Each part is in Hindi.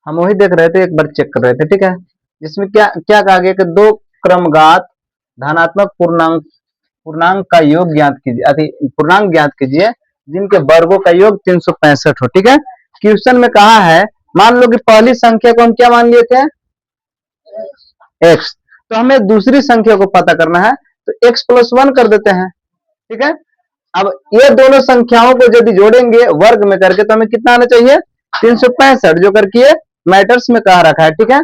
हम वही देख रहे थे, एक बार चेक कर रहे थे, ठीक है। जिसमें क्या क्या कहा गया कि दो क्रमघात धनात्मक पूर्णांक पूर्णांक का योग ज्ञात कीजिए, अति पूर्णांक ज्ञात कीजिए जिनके वर्गों का योग 365 हो, ठीक है। क्वेश्चन में कहा है, मान लो कि पहली संख्या को हम क्या मान लिए थे, एक्स, तो हमें दूसरी संख्या को पता करना है, तो एक्स प्लस वन कर देते हैं, ठीक है। अब ये दोनों संख्याओं को यदि जोड़ेंगे वर्ग में करके तो हमें कितना आना चाहिए, 365, जो करके ये मैटर्स में कहा रखा है, ठीक है।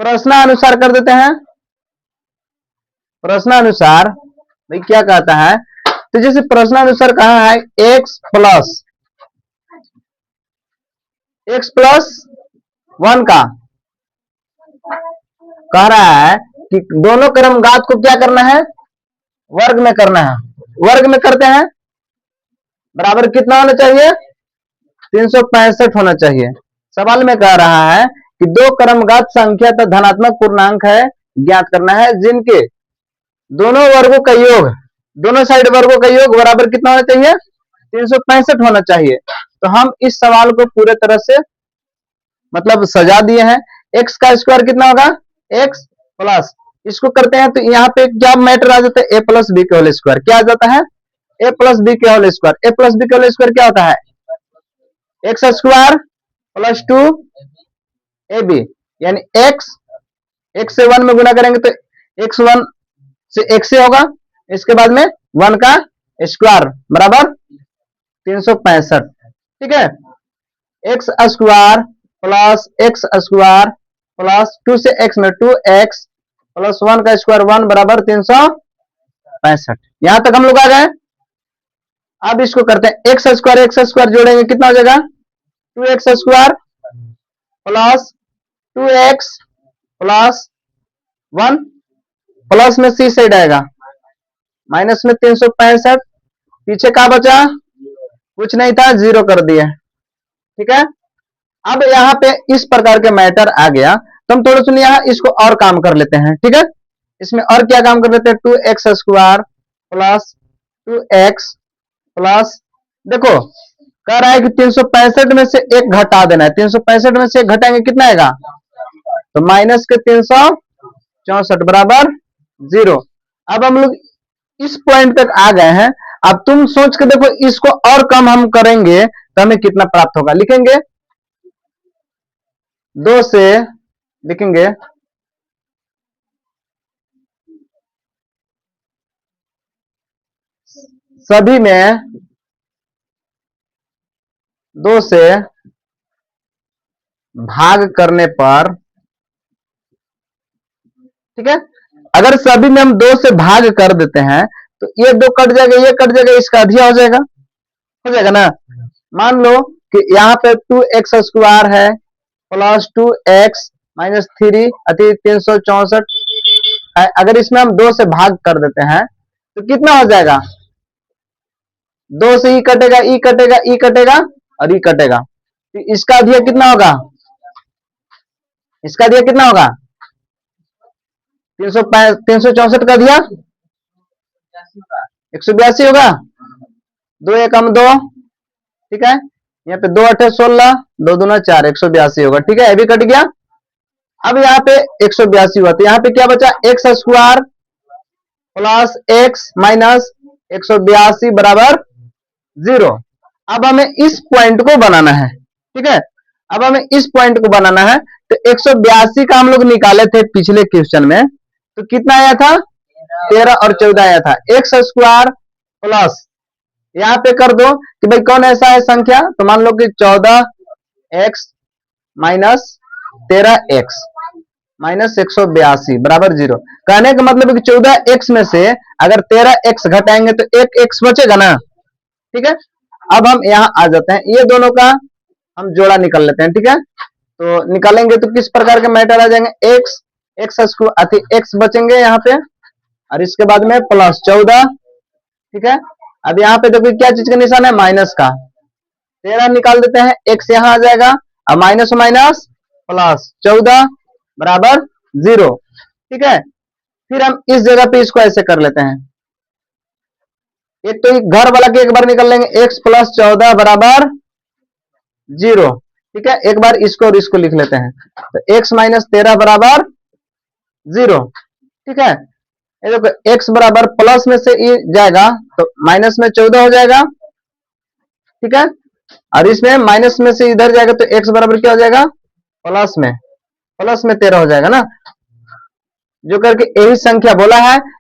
प्रश्नानुसार कर देते हैं। प्रश्नानुसार भाई क्या कहता है, तो जैसे प्रश्नानुसार कहा है एक्स प्लस वन का कह रहा है कि दोनों क्रमघात को क्या करना है, वर्ग में करना है। वर्ग में करते हैं बराबर कितना होना चाहिए, 365 होना चाहिए। सवाल में कह रहा है कि दो क्रमघात संख्या तथा धनात्मक पूर्णांक है ज्ञात करना है जिनके दोनों वर्गों का योग, दोनों साइड वर्गों का योग बराबर कितना होना चाहिए, 365 होना चाहिए। तो हम इस सवाल को पूरे तरह से मतलब सजा दिए हैं। एक्स का स्क्वायर कितना होगा, एक्स प्लस, इसको करते हैं तो यहाँ पे क्या मैटर आ जाता है, ए प्लस बी के होल स्क्वायर। क्या आ जाता है, ए प्लस बी के whole square. A plus B के होल स्क्वायर क्या होता है, X square plus 2 A B, यानी एक्स एक्स से वन में गुना करेंगे तो एक्स वन से एक्स से होगा, इसके बाद में वन का स्क्वायर बराबर 365, ठीक है। एक्स स्क्वायर प्लस 2 से एक्स में 2x प्लस 1 का स्क्वायर 1 बराबर 365। यहां तक हम लोग आ गए। अब इसको करते हैं एक्स स्क्वायर जोड़ेंगे कितना हो जाएगा, 2x square plus 2x plus 1, plus में सी साइड आएगा, माइनस में 365, पीछे क्या बचा, कुछ नहीं था, जीरो कर दिए, ठीक है। अब यहाँ पे इस प्रकार के मैटर आ गया, तो हम थोड़ा सुनिए यहाँ इसको और काम कर लेते हैं, ठीक है। इसमें और क्या काम कर लेते हैं, 2x square plus 2x plus, देखो कह रहा है कि 365 में से एक घटा देना है, 365 में से एक घटाएंगे कितना आएगा, तो माइनस के 364 बराबर 0। अब हम लोग इस पॉइंट तक आ गए हैं। अब तुम सोच के देखो, इसको और कम हम करेंगे तो हमें कितना प्राप्त होगा, लिखेंगे 2 से, लिखेंगे सभी में 2 से भाग करने पर, ठीक है। अगर सभी में हम 2 से भाग कर देते हैं तो ये 2 कट जाएगा, ये कट जाएगा, इसका अधिया हो जाएगा ना। मान लो कि यहाँ पे 2x स्क्वायर है प्लस 2x माइनस 3 अति 364 है। अगर इसमें हम 2 से भाग कर देते हैं तो कितना हो जाएगा, 2 से ई कटेगा, ई कटेगा, ई कटेगा और ई कटेगा, तो इसका अधिया कितना होगा, इसका अधिया कितना होगा, 364 का दिया 182 होगा, 2 एकम 2, ठीक है। यहाँ पे 2 8 16, 2 दूना 4, 182 होगा, ठीक है। ये भी कट गया। अब यहाँ पे 182 हुआ तो यहाँ पे क्या बचा, x square plus x minus 182 बराबर 0। अब हमें इस पॉइंट को बनाना है, ठीक है। अब हमें इस पॉइंट को बनाना है, तो 182 का हम लोग निकाले थे पिछले क्वेश्चन में, तो कितना आया था, 13 और 14 आया था। एक्स स्क्वायर प्लस, यहाँ पे कर दो कि भाई कौन ऐसा है संख्या, तो मान लो कि 14x माइनस 13x माइनस 182 बराबर 0। कहने का मतलब है कि 14x में से अगर 13x घटाएंगे तो 1x बचेगा ना, ठीक है। अब हम यहाँ आ जाते हैं, ये दोनों का हम जोड़ा निकाल लेते हैं, ठीक है। तो निकालेंगे तो किस प्रकार के मैटर आ जाएंगे, एक्स बचेंगे यहाँ पे, और इसके बाद में प्लस 14, ठीक है। अब यहाँ पे देखो क्या चीज का निशान है, माइनस का, 13 निकाल देते हैं, एक्स यहाँ आ जाएगा, अब माइनस माइनस प्लस 14 बराबर 0, ठीक है। फिर हम इस जगह पे इसको ऐसे कर लेते हैं, एक तो घर वाला के एक बार निकल लेंगे, एक्स प्लस 14 बराबर 0, ठीक है, एक बार इसको और इसको लिख लेते हैं। तो x माइनस 13 बराबर 0। ठीक है, ये देखो x बराबर प्लस में से ई जाएगा तो माइनस में 14 हो जाएगा। ठीक है, और इसमें माइनस में से इधर जाएगा तो x बराबर क्या हो जाएगा, प्लस में 13 हो जाएगा ना, जो करके यही संख्या बोला है